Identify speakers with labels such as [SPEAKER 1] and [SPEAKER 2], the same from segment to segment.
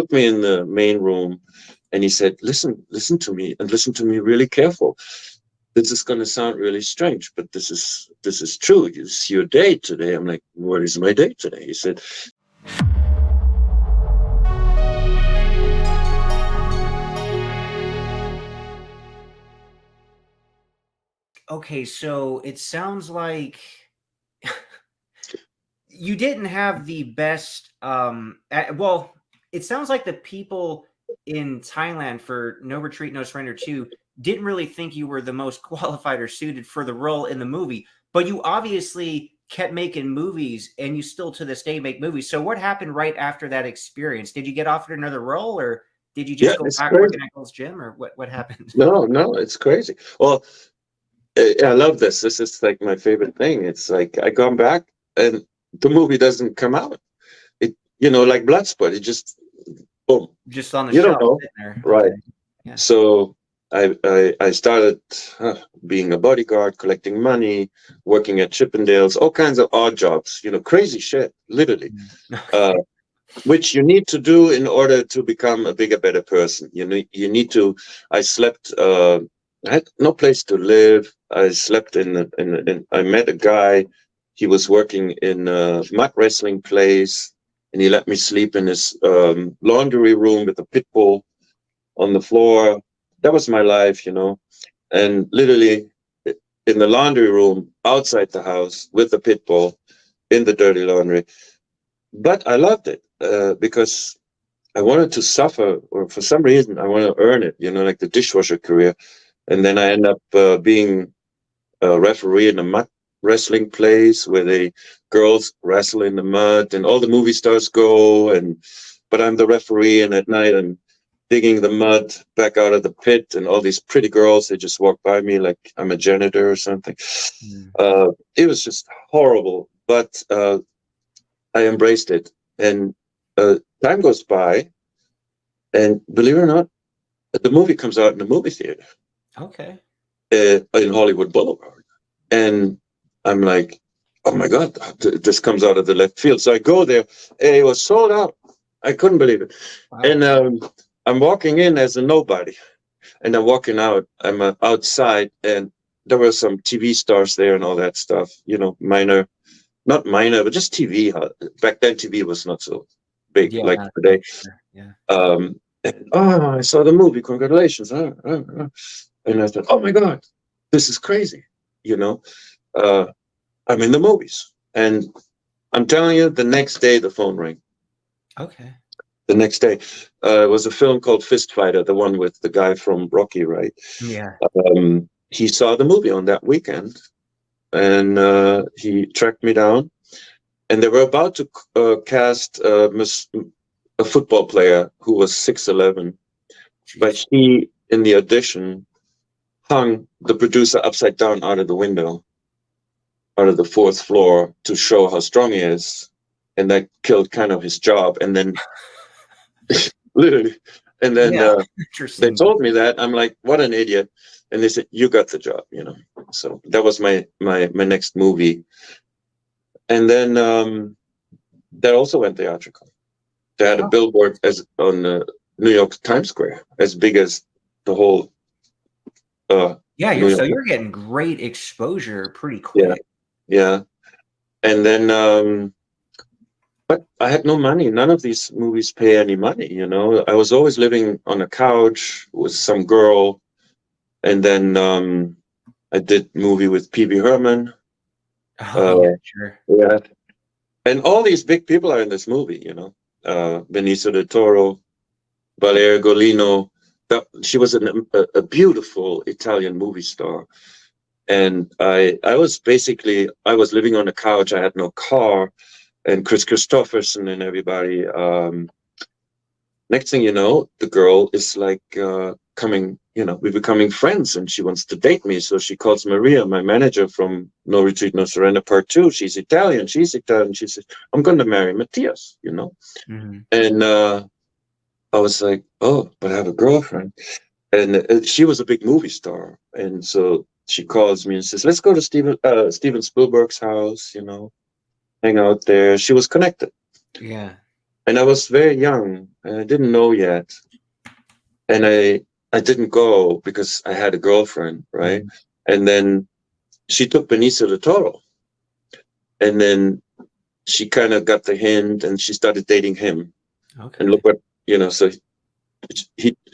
[SPEAKER 1] took me in the main room, and he said, listen to me, and listen to me really careful. This is going to sound really strange, but this is true. It's your day today. I'm like, what is my day today? He said,
[SPEAKER 2] Okay, so it sounds like you didn't have the best. Well, it sounds like the people in Thailand for No Retreat, No Surrender 2 didn't really think you were the most qualified or suited for the role in the movie, but you obviously kept making movies, and you still to this day make movies. So what happened right after that experience? Did you get offered another role, or did you
[SPEAKER 1] yeah,
[SPEAKER 2] just go
[SPEAKER 1] it's
[SPEAKER 2] back
[SPEAKER 1] crazy.
[SPEAKER 2] working at Gold's Gym, or what happened?
[SPEAKER 1] No, it's crazy. Well, I love this. This is like my favorite thing. It's like I come back and the movie doesn't come out. It, like Bloodsport. It just boom.
[SPEAKER 2] Just on the
[SPEAKER 1] You don't
[SPEAKER 2] shelf
[SPEAKER 1] know,
[SPEAKER 2] sitting there.
[SPEAKER 1] right?
[SPEAKER 2] Okay. Yeah.
[SPEAKER 1] So I started being a bodyguard, collecting money, working at Chippendales, all kinds of odd jobs. Crazy shit, literally. Uh,
[SPEAKER 2] Okay.
[SPEAKER 1] which you need to do in order to become a bigger, better person. You need to. I slept. I had no place to live. I slept in I met a guy. He was working in a mud wrestling place, and he let me sleep in his laundry room with a pit bull on the floor. That was my life. And literally in the laundry room outside the house with the pit bull in the dirty laundry. But I loved it because I wanted to suffer, or for some reason, I want to earn it, like the dishwasher career. And then I end up being a referee in a mud wrestling place where the girls wrestle in the mud and all the movie stars go. But I'm the referee, and at night I'm digging the mud back out of the pit, and all these pretty girls, they just walk by me like I'm a janitor or something.
[SPEAKER 2] Mm.
[SPEAKER 1] It was just horrible, but I embraced it. And time goes by, and believe it or not, the movie comes out in the movie theater
[SPEAKER 2] Okay.
[SPEAKER 1] in Hollywood Boulevard. And I'm like, oh my God, this comes out of the left field. So I go there, and it was sold out. I couldn't believe it.
[SPEAKER 2] Wow.
[SPEAKER 1] And I'm walking in as a nobody, and I'm walking out. I'm outside, and there were some TV stars there and all that stuff, minor, not minor, but just TV. Back then, TV was not so big
[SPEAKER 2] Yeah.
[SPEAKER 1] like
[SPEAKER 2] For
[SPEAKER 1] today.
[SPEAKER 2] sure. Yeah.
[SPEAKER 1] And, I saw the movie. Congratulations. And I thought, oh my God, this is crazy. You know, uh, I'm in the movies. And I'm telling you, the next day the phone rang.
[SPEAKER 2] Okay.
[SPEAKER 1] The next day it was a film called Fist Fighter, the one with the guy from Rocky, right?
[SPEAKER 2] Yeah.
[SPEAKER 1] He saw the movie on that weekend, and he tracked me down. And they were about to cast a football player who was 6'11", but
[SPEAKER 2] Jeez.
[SPEAKER 1] he, in the audition, hung the producer upside down out of the window, out of the fourth floor, to show how strong he is, and that killed kind of his job. And then, literally, and then
[SPEAKER 2] Yeah.
[SPEAKER 1] they
[SPEAKER 2] Interesting.
[SPEAKER 1] told me that. I'm like, what an idiot! And they said, you got the job. So that was my next movie, and then that also went theatrical. They had a
[SPEAKER 2] Oh,
[SPEAKER 1] billboard as on New York Times Square, as big as the whole
[SPEAKER 2] yeah.
[SPEAKER 1] New York.
[SPEAKER 2] You're getting great exposure pretty
[SPEAKER 1] Yeah,
[SPEAKER 2] quick.
[SPEAKER 1] yeah. And then, but I had no money. None of these movies pay any money. I was always living on a couch with some girl, and then I did movie with P.B. Herman.
[SPEAKER 2] Oh
[SPEAKER 1] Uh,
[SPEAKER 2] yeah. Sure.
[SPEAKER 1] yeah, and all these big people are in this movie. Benicio del Toro, Valeria Golino. She was a beautiful Italian movie star. And I was living on a couch. I had no car, and Chris Christopherson and everybody. Next thing you know, the girl is like coming. We're becoming friends, and she wants to date me. So she calls Maria, my manager from No Retreat, No Surrender Part 2. She's Italian. She's Italian. She says, "I'm going to marry Matthias."
[SPEAKER 2] Mhm.
[SPEAKER 1] And I was like, "Oh, but I have a girlfriend." And she was a big movie star, and so she calls me and says, "Let's go to Steven Spielberg's house, hang out there." She was connected,
[SPEAKER 2] Yeah.
[SPEAKER 1] And I was very young, and I didn't know yet. And I didn't go because I had a girlfriend, right?
[SPEAKER 2] Mhm.
[SPEAKER 1] And then she took Benicio del Toro, and then she kind of got the hint, and she started dating him. And
[SPEAKER 2] Okay.
[SPEAKER 1] look what, so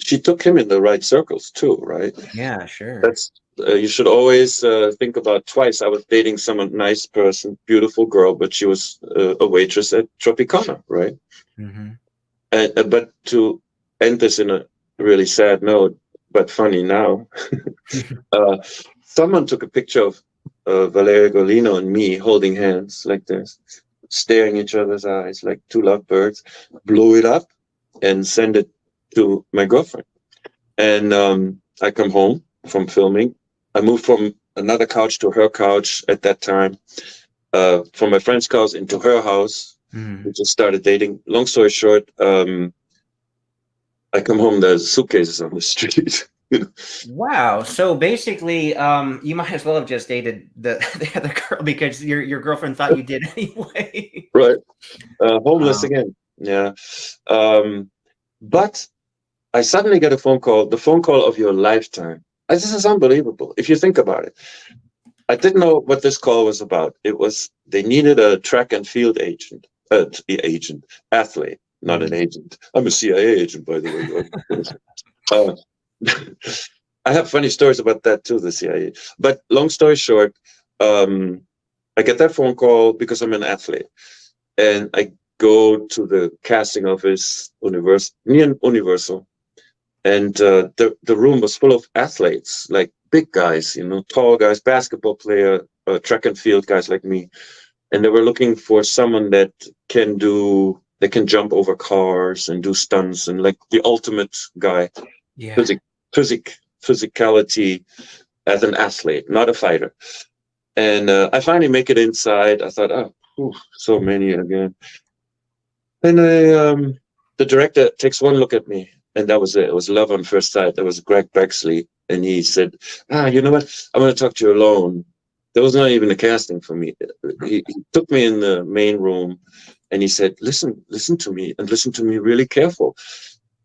[SPEAKER 1] she took him in the right circles too, right?
[SPEAKER 2] Yeah, sure.
[SPEAKER 1] That's you should always think about twice. I was dating someone nice person, beautiful girl, but she was a waitress at Tropicana, right?
[SPEAKER 2] Hmm.
[SPEAKER 1] But to end this in a really sad note, but funny now, uh, someone took a picture of Valeria Golino and me holding hands like this, staring each other's eyes like two lovebirds, blew it up and sent it to my girlfriend. And I come home from filming. I moved from another couch to her couch at that time, from my friend's house into her house. We
[SPEAKER 2] Hmm.
[SPEAKER 1] just started dating. Long story short, I come home, there's suitcases on the street.
[SPEAKER 2] Wow. So basically, you might as well have just dated the other girl because your girlfriend thought you did anyway.
[SPEAKER 1] Right. Homeless
[SPEAKER 2] Wow.
[SPEAKER 1] again. Yeah. Um, but I suddenly get a phone call, the phone call of your lifetime. This is unbelievable if you think about it. I didn't know what this call was about. It was they needed a track and field agent, athlete, not an
[SPEAKER 2] Mhm.
[SPEAKER 1] agent. I'm a CIA agent, by the way. Uh, I have funny stories about that too, the CIA. But long story short, um, I get that phone call because I'm an athlete, and I go to the casting office, near Universal, and the room was full of athletes, like big guys, tall guys, basketball player, track and field guys like me, and they were looking for someone that can jump over cars and do stunts and like the ultimate guy,
[SPEAKER 2] Yeah.
[SPEAKER 1] physic, physicality as an athlete, not a fighter. And I finally make it inside. I thought, oh, whew, so many again. And the director takes one look at me, and that was it. It was love on first sight. That was Greg Bexley, and he said, you know what? I'm going to talk to you alone. There was not even a casting for me. He took me in the main room, and he said, listen to me, and listen to me really careful.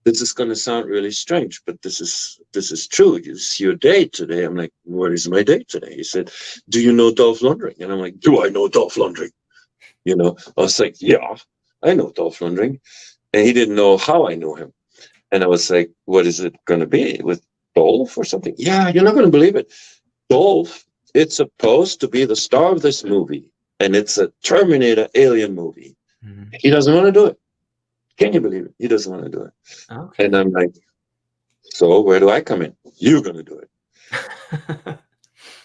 [SPEAKER 1] This is going to sound really strange, but this is true. It's your date today. I'm like, what is my date today? He said, do you know Dolph Lundgren? And I'm like, do I know Dolph Lundgren? I was like, yeah, I know Dolph Lundgren. And he didn't know how I knew him. And I was like, what is it going to be with Dolph or something? Yeah, you're not going to believe it. Dolph, it's supposed to be the star of this movie. And it's a Terminator alien movie.
[SPEAKER 2] Mhm.
[SPEAKER 1] He doesn't want to do it. Can you believe it? He doesn't want to do it. And
[SPEAKER 2] Okay.
[SPEAKER 1] I'm like, so where do I come in? You're going to do it.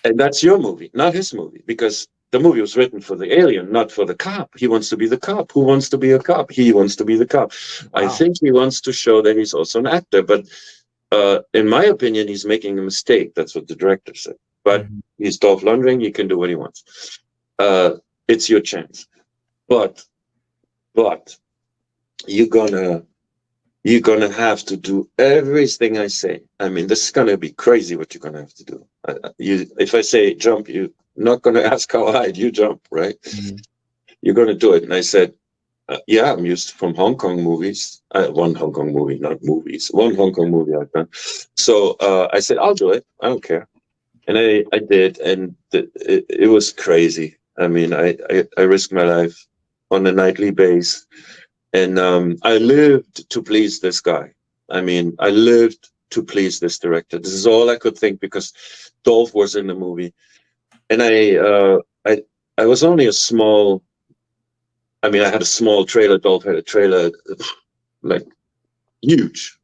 [SPEAKER 1] And that's your movie, not his movie, because the movie was written for the alien, not for the cop. He wants to be the cop. Who wants to be a cop? He wants to be the cop. I
[SPEAKER 2] Wow.
[SPEAKER 1] think he wants to show that he's also an actor, but in my opinion, he's making a mistake. That's what the director said. But
[SPEAKER 2] Mhm.
[SPEAKER 1] he's Dolph Lundgren. He can do what he wants. It's your chance. But but you're gonna you're gonna have to do everything I say. I mean, this is gonna be crazy what you're gonna have to do. If I say jump, you're not gonna ask how high you jump, right?
[SPEAKER 2] Mhm.
[SPEAKER 1] You're gonna do it. And I said, yeah, I'm used from Hong Kong movies. One Hong Kong movie, not movies. One Hong Kong movie I've done. So I said, I'll do it. I don't care. And I did, and it was crazy. I mean, I risked my life on a nightly base, and I lived to please this guy. I mean, I lived to please this director. This is all I could think because Dolph was in the movie, and I was only a small. I mean, I had a small trailer. Dolph had a trailer, like huge.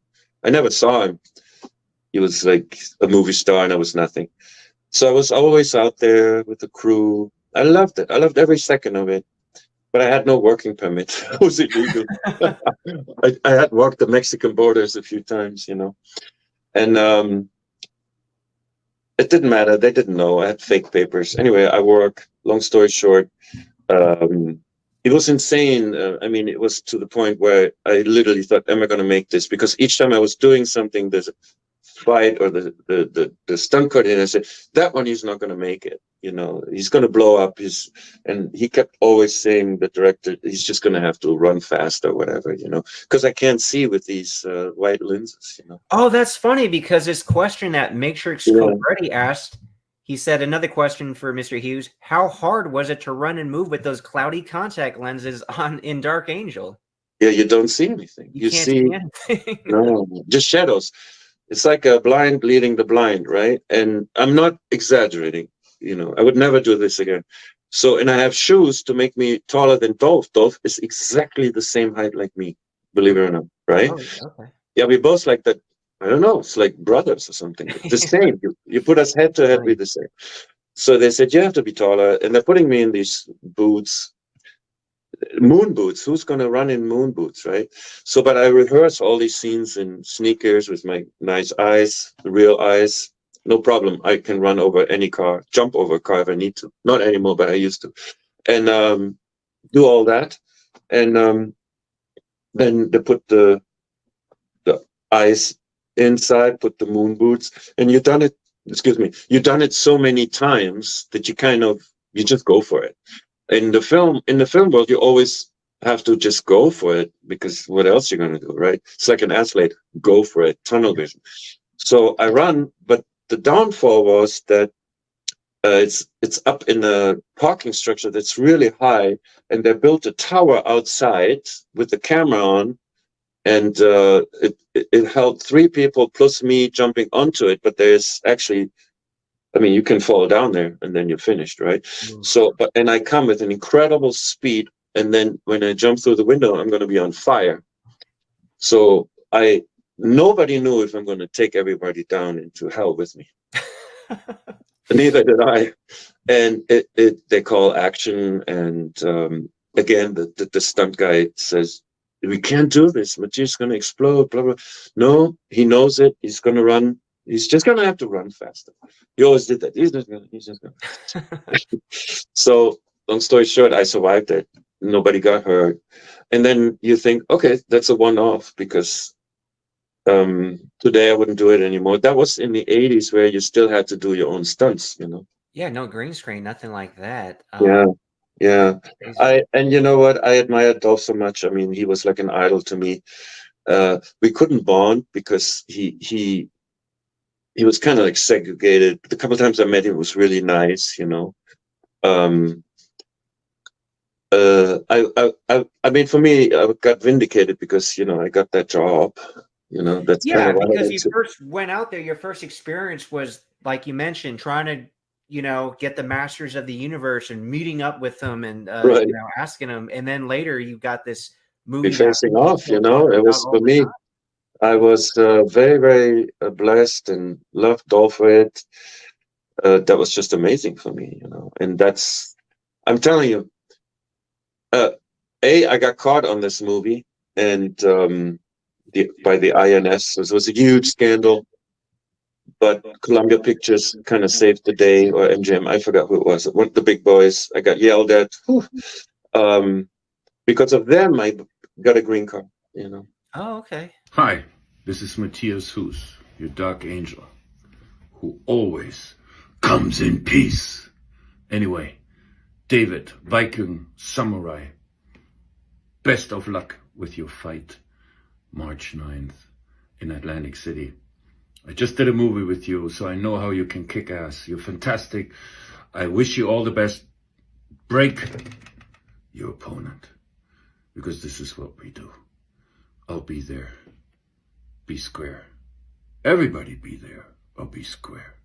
[SPEAKER 1] I never saw him. He was like a movie star, and I was nothing. So I was always out there with the crew. I loved it. I loved every second of it. But I had no working permit. I was illegal. I had walked the Mexican borders a few times. And it didn't matter. They didn't know. I had fake papers. Anyway, I work. Long story short, um, it was insane. I mean, it was to the point where I literally thought, am I going to make this? Because each time I was doing something, there's fight, or the stunt coordinator said, that one he's not going to make it. He's going to blow up and he kept always saying, the director, he's just going to have to run fast or whatever, because I can't see with these white lenses,
[SPEAKER 2] Oh, that's funny, because this question that Matrix Cobretti asked, he said, another question for Mr. Hues: how hard was it to run and move with those cloudy contact lenses in Dark Angel?
[SPEAKER 1] Yeah, you don't see anything.
[SPEAKER 2] You can't
[SPEAKER 1] see
[SPEAKER 2] see anything.
[SPEAKER 1] no, just shadows. It's like a blind leading the blind, right? And I'm not exaggerating. I would never do this again. So, and I have shoes to make me taller than Dolph. Dolph is exactly the same height like me, believe it or not, right?
[SPEAKER 2] Oh, okay.
[SPEAKER 1] Yeah, we both like that. I don't know. It's like brothers or something. The same. You put us head to head, we're the same. So they said, you have to be taller. And they're putting me in these boots, moon boots. Who's going to run in moon boots, right? So, but I rehearse all these scenes in sneakers with my nice eyes, real eyes. No problem. I can run over any car, jump over a car if I need to. Not anymore, but I used to. And do all that. And then they put the eyes inside, put the moon boots, and you've done it. Excuse me. You've done it so many times that you just go for it. In the film world, you always have to just go for it, because what else you're going to do, right? It's like an athlete, go for it, tunnel vision. So I run, but the downfall was that it's up in a parking structure that's really high, and they built a tower outside with the camera on, and it held 3 people plus me jumping onto it, but there's actually, I mean, you can fall down there and then you're finished, right? So, and I come with an incredible speed, and then when I jump through the window, I'm going to be on fire. So nobody knew if I'm going to take everybody down into hell with me. Neither did I. And they call action, and again, the stunt guy says, we can't do this. Matthias is going to explode, blah, blah. No, he knows it. He's going to run. He's just going to have to run faster. He always did that. He's just going to. So, long story short, I survived it. Nobody got hurt. And then you think, okay, that's a one-off, because today I wouldn't do it anymore. That was in the 80s, where you still had to do your own stunts,
[SPEAKER 2] Yeah, no green screen, nothing like that.
[SPEAKER 1] Yeah. And you know what? I admired Dolph so much. I mean, he was like an idol to me. We couldn't bond because he was kind of like segregated. The couple times I met him, it was really nice, I mean, for me, I got vindicated because I got that job. That's kind of what
[SPEAKER 2] because you first went out there. Your first experience was, like you mentioned, trying to get the masters of the universe and meeting up with them and
[SPEAKER 1] right.
[SPEAKER 2] asking them, and then later you got this movie
[SPEAKER 1] facing off. It was for me. I was very, very blessed and loved Dolph for it. That was just amazing for me, and I'm telling you, I got caught on this movie, and by the INS. It was a huge scandal, but Columbia Pictures kind of saved the day, or MGM, I forgot who it was. One of the big boys. I got yelled at. Because of them, I got a green card,
[SPEAKER 2] Oh, okay.
[SPEAKER 3] Hi, this is Matthias Hues, your dark angel, who always comes in peace. Anyway, David, Viking samurai, best of luck with your fight, March 9th in Atlantic City. I just did a movie with you, so I know how you can kick ass. You're fantastic. I wish you all the best. Break your opponent, because this is what we do. I'll be there. Be square. Everybody be there or be square.